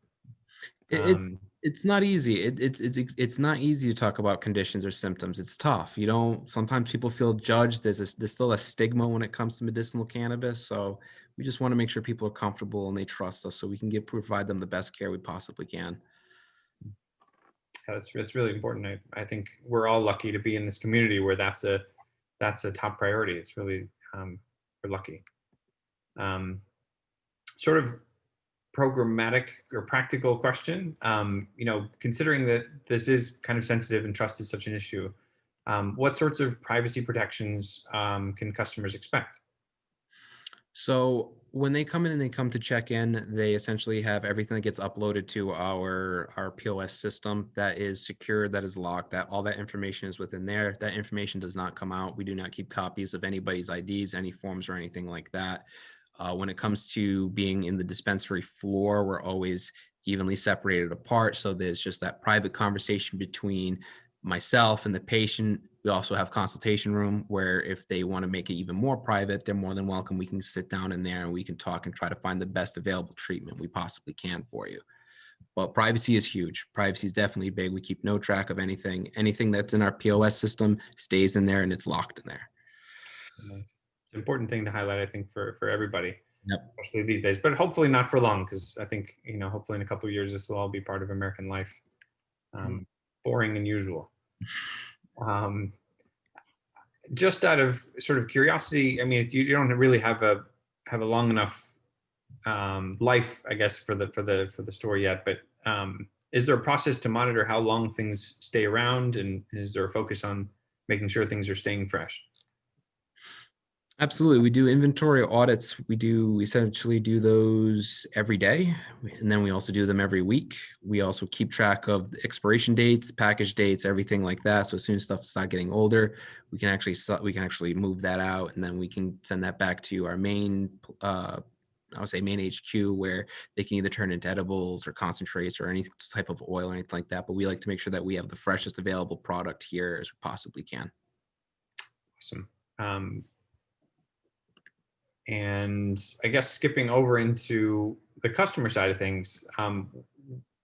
It's not easy. It's not easy to talk about conditions or symptoms. It's tough. You don't. Sometimes people feel judged. There's still a stigma when it comes to medicinal cannabis. So we just want to make sure people are comfortable and they trust us, so we can provide them the best care we possibly can. Yeah, that's really important. I think we're all lucky to be in this community where that's a top priority. It's really we're lucky. Sort of programmatic or practical question. You know, considering that this is kind of sensitive and trust is such an issue, what sorts of privacy protections can customers expect? So when they come in and they come to check in, they essentially have everything that gets uploaded to our POS system that is secure, that is locked, that all that information is within there. That information does not come out. We do not keep copies of anybody's IDs, any forms, or anything like that. When it comes to being in the dispensary floor, we're always evenly separated apart. So there's just that private conversation between myself and the patient. We also have consultation room where if they want to make it even more private, they're more than welcome. We can sit down in there and we can talk and try to find the best available treatment we possibly can for you. But privacy is huge. Privacy is definitely big. We keep no track of anything. Anything that's in our POS system stays in there and it's locked in there. It's an important thing to highlight, I think, for everybody, Yep. especially these days, but hopefully not for long, because I think, you know, hopefully in a couple of years, this will all be part of American life. Boring and usual. Just out of sort of curiosity, I mean, you don't really have a long enough life, I guess, for the store yet, but is there a process to monitor how long things stay around, and is there a focus on making sure things are staying fresh? Absolutely. We do inventory audits. We essentially do those every day. And then we also do them every week. We also keep track of the expiration dates, package dates, everything like that. So as soon as stuff starts getting older, we can actually move that out, and then we can send that back to our main, I would say main HQ, where they can either turn into edibles or concentrates or any type of oil or anything like that. But we like to make sure that we have the freshest available product here as we possibly can. Awesome. And I guess skipping over into the customer side of things,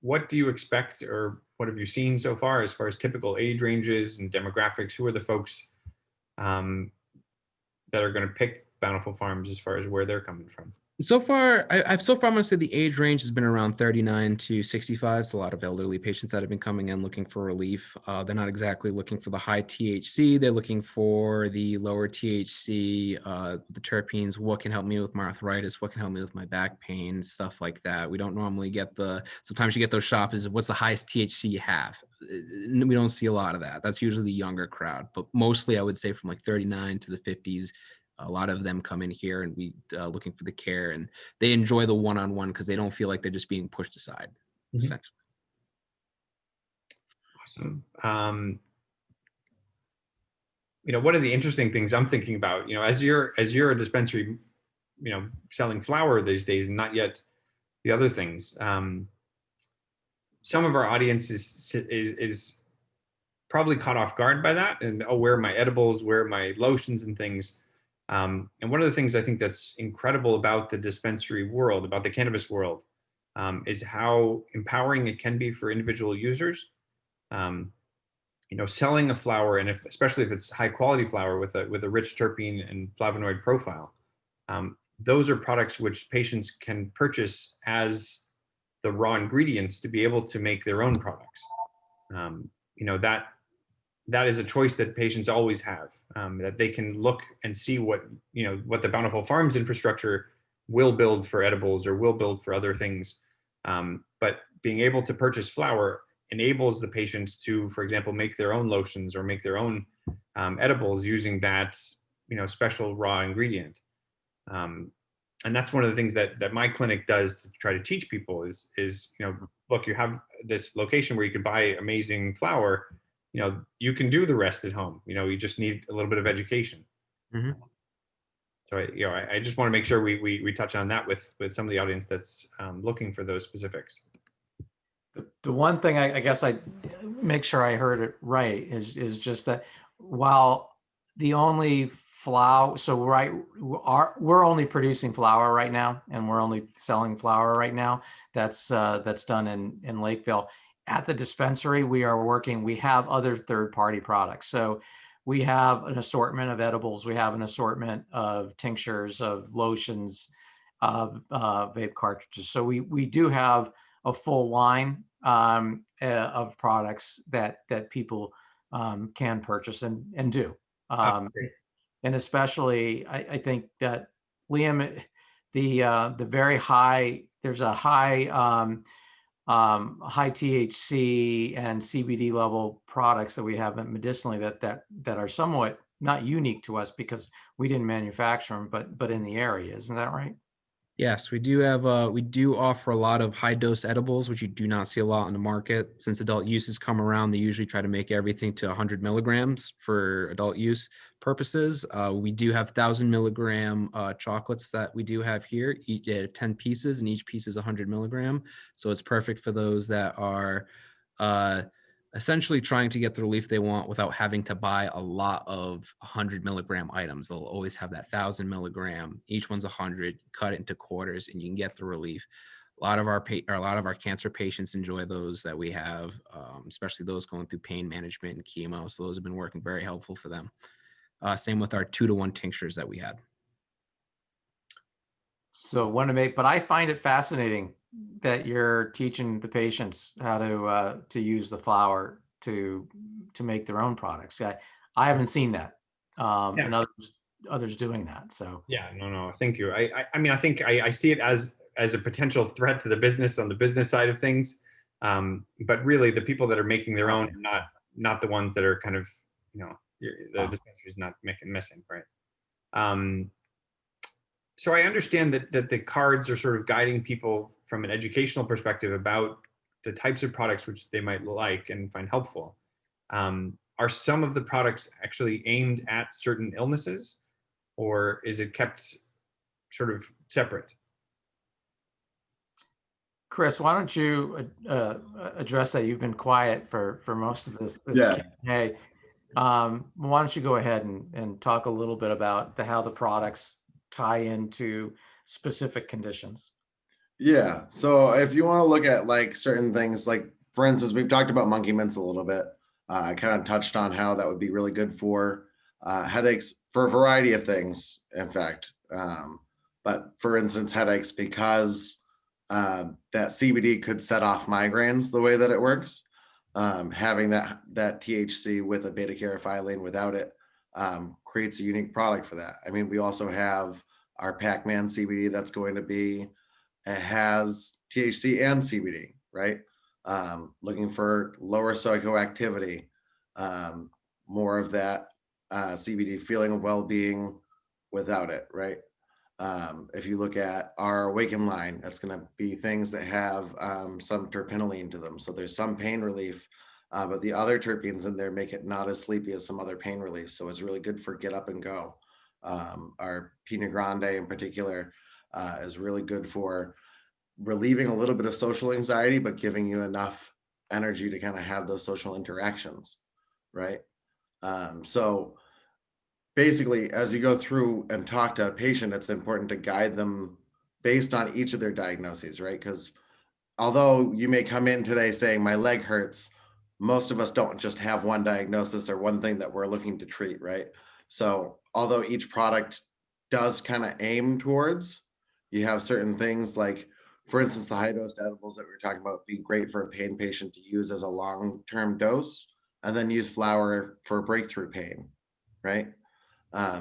what do you expect, or what have you seen so far as typical age ranges and demographics? Who are the folks that are going to pick Bountiful Farms as far as where they're coming from? So far, I'm going to say the age range has been around 39 to 65. It's a lot of elderly patients that have been coming in looking for relief. They're not exactly looking for the high THC. They're looking for the lower THC, the terpenes. What can help me with my arthritis? What can help me with my back pain? Stuff like that. We don't normally get sometimes you get those shops, what's the highest THC you have? We don't see a lot of that. That's usually the younger crowd, but mostly I would say from like 39 to the 50s. A lot of them come in here and we looking for the care, and they enjoy the one-on-one because they don't feel like they're just being pushed aside. Essentially. Awesome. One of the interesting things I'm thinking about, as you're a dispensary, selling flower these days, and not yet the other things. Some of our audience is probably caught off guard by that, and where are my edibles, where are my lotions and things. And one of the things I think that's incredible about the dispensary world, about the cannabis world, is how empowering it can be for individual users. Selling a flower, and especially if it's high quality flower with a rich terpene and flavonoid profile, those are products which patients can purchase as the raw ingredients to be able to make their own products. That is a choice that patients always have, that they can look and see what the Bountiful Farms infrastructure will build for edibles or will build for other things. But being able to purchase flower enables the patients to, for example, make their own lotions or make their own edibles using that special raw ingredient. And that's one of the things that my clinic does to try to teach people is look, you have this location where you can buy amazing flower. You can do the rest at home. You just need a little bit of education. Mm-hmm. So I just want to make sure we touch on that with some of the audience that's looking for those specifics. The one thing I guess I make sure I heard it right is just that while the only flower, so we're only producing flower right now, and we're only selling flower right now. That's done in Lakeville. At the dispensary, we have other third-party products. So we have an assortment of edibles. We have an assortment of tinctures, of lotions, of vape cartridges. So we do have a full line of products that people can purchase and do. And especially, I think that Liam, the very high, there's a high high THC and CBD level products that we have medicinally that are somewhat not unique to us because we didn't manufacture them, but in the area. Isn't that right? Yes, we do offer a lot of high dose edibles, which you do not see a lot on the market. Since adult uses come around, they usually try to make everything to 100 milligrams for adult use purposes. We do have 1,000 milligram chocolates that we do have here, 10 pieces, and each piece is 100 milligram. So it's perfect for those that are essentially trying to get the relief they want without having to buy a lot of 100 milligram items. They'll always have that 1,000 milligram. Each one's 100. Cut it into quarters, and you can get the relief. A lot of our cancer patients enjoy those that we have, especially those going through pain management and chemo. So those have been working very helpful for them. Same with our 2-to-1 tinctures that we had. So but I find it fascinating that you're teaching the patients how to use the flower to make their own products. I haven't seen that, and others doing that. So no, thank you. I mean, I think I see it as a potential threat to the business on the business side of things, but really the people that are making their own are not the ones that are kind of the dispensary is not missing, right? So I understand that the cards are sort of guiding people from an educational perspective about the types of products which they might like and find helpful. Are some of the products actually aimed at certain illnesses, or is it kept sort of separate? Chris, why don't you address that? You've been quiet for most of this Yeah. Q&A. Why don't you go ahead and talk a little bit about how the products tie into specific conditions? Yeah. So if you want to look at like certain things, like for instance, we've talked about monkey mints a little bit. I kind of touched on how that would be really good for headaches for a variety of things, in fact. But for instance, headaches, because that CBD could set off migraines the way that it works. Having that THC with a beta caryophyllene without it creates a unique product for that. I mean, we also have our Pac-Man CBD that's going to be, it has THC and CBD, right? Looking for lower psychoactivity, more of that CBD feeling of well-being without it, right? If you look at our Awaken line, that's going to be things that have some terpinolene to them. So there's some pain relief, but the other terpenes in there make it not as sleepy as some other pain relief. So it's really good for get up and go. Our Pinot Grande in particular is really good for relieving a little bit of social anxiety, but giving you enough energy to kind of have those social interactions, right? So basically, as you go through and talk to a patient, it's important to guide them based on each of their diagnoses, right? Because although you may come in today saying my leg hurts, most of us don't just have one diagnosis or one thing that we're looking to treat, right? So although each product does kind of aim towards, you have certain things like, for instance, the high dose edibles that we were talking about be great for a pain patient to use as a long-term dose, and then use flower for breakthrough pain, right?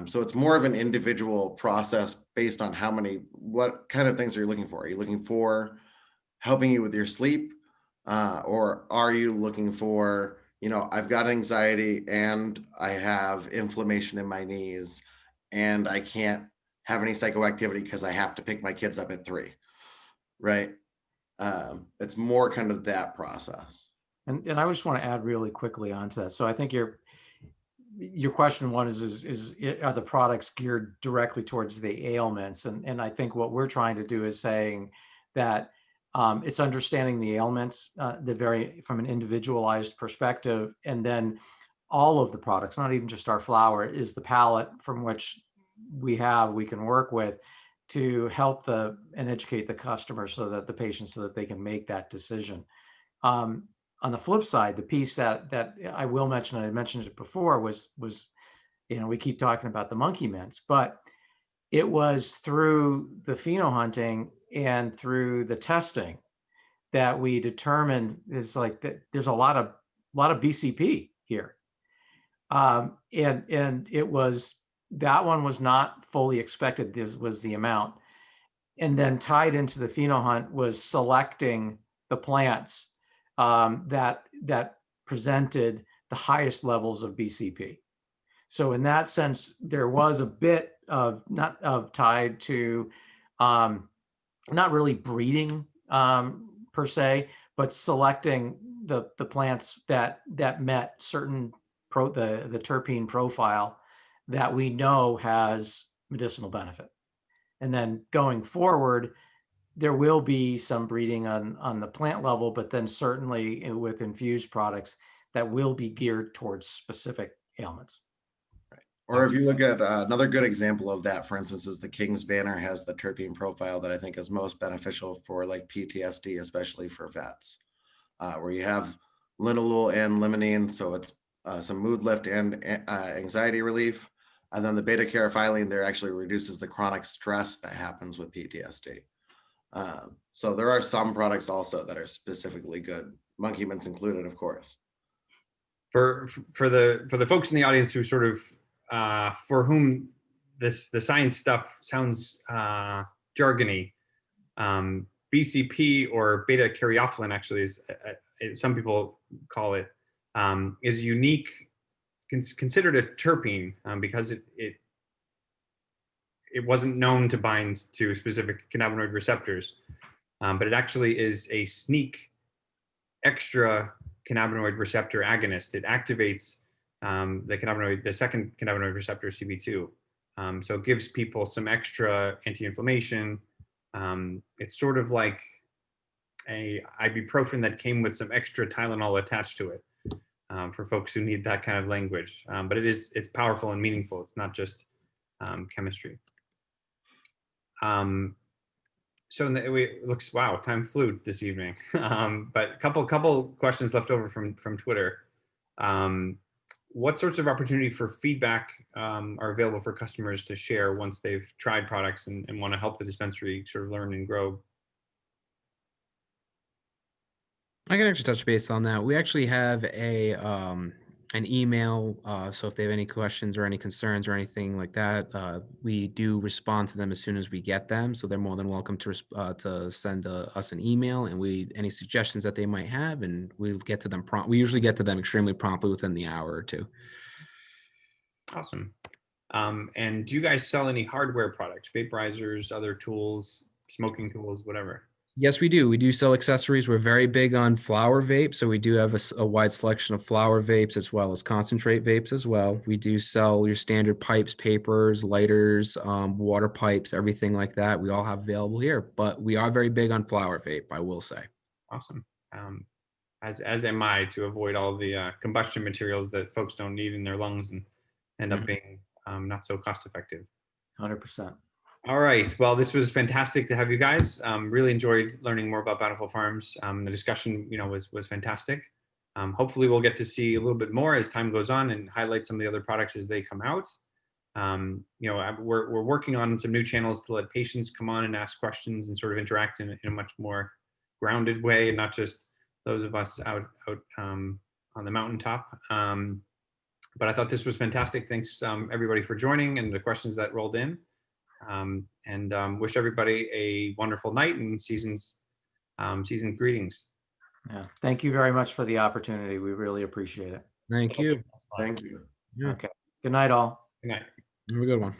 So it's more of an individual process based on what kind of things are you looking for? Are you looking for helping you with your sleep? Or are you looking for, I've got anxiety and I have inflammation in my knees and I can't have any psychoactivity because I have to pick my kids up at 3, right? It's more kind of that process. And I just want to add really quickly onto that. So I think your question one is are the products geared directly towards the ailments? And I think what we're trying to do is saying that it's understanding the ailments, from an individualized perspective, and then all of the products, not even just our flower, is the palette from which we can work with to help and educate the customer so that the patient, so that they can make that decision. On the flip side, the piece that I will mention, and I mentioned it before, was we keep talking about the monkey mints, but it was through the pheno hunting and through the testing that we determined is like that there's a lot of BCP here, and it was, that one was not fully expected. This was the amount, and then tied into the pheno hunt was selecting the plants that presented the highest levels of BCP. So in that sense, there was a bit of tied to not really breeding per se, but selecting the plants that met certain the terpene profile that we know has medicinal benefit. And then going forward, there will be some breeding on the plant level, but then certainly with infused products that will be geared towards specific ailments. Right. Or if you look at another good example of that, for instance, is the King's Banner has the terpene profile that I think is most beneficial for like PTSD, especially for vets, where you have linalool and limonene. So it's some mood lift and anxiety relief. And then the beta caryophyllene there actually reduces the chronic stress that happens with PTSD. So there are some products also that are specifically good, monkey mints included, of course. For the folks in the audience who sort of for whom the science stuff sounds jargony, BCP or beta caryophyllene actually is some people call it is unique, considered a terpene because it wasn't known to bind to specific cannabinoid receptors, but it actually is a sneak extra cannabinoid receptor agonist. It activates the second cannabinoid receptor, CB2. So it gives people some extra anti-inflammation. It's sort of like a ibuprofen that came with some extra Tylenol attached to it for folks who need that kind of language. But it's powerful and meaningful. It's not just chemistry. so it looks, wow, time flew this evening. But couple questions left over from Twitter. What sorts of opportunity for feedback are available for customers to share once they've tried products and want to help the dispensary sort of learn and grow? I can actually touch base on that. We actually have a an email. So if they have any questions or any concerns or anything like that, we do respond to them as soon as we get them. So they're more than welcome to send us an email, and any suggestions that they might have, and we'll get to them prompt. We usually get to them extremely promptly within the hour or two. Awesome. And do you guys sell any hardware products, vaporizers, other tools, smoking tools, whatever? Yes, we do. We do sell accessories. We're very big on flower vapes. So we do have a wide selection of flower vapes as well as concentrate vapes as well. We do sell your standard pipes, papers, lighters, water pipes, everything like that. We all have available here, but we are very big on flower vape, I will say. Awesome. As am I, to avoid all the combustion materials that folks don't need in their lungs and end up being not so cost effective. 100%. All right. Well, this was fantastic to have you guys. Really enjoyed learning more about Bountiful Farms. The discussion, was fantastic. Hopefully, we'll get to see a little bit more as time goes on and highlight some of the other products as they come out. We're working on some new channels to let patients come on and ask questions and sort of interact in a much more grounded way, and not just those of us out on the mountaintop. But I thought this was fantastic. Thanks, everybody, for joining and the questions that rolled in. Wish everybody a wonderful night and season greetings. Yeah. Thank you very much for the opportunity. We really appreciate it. Thank you. Thank you. Yeah. Okay. Good night, all. Good night. Have a good one.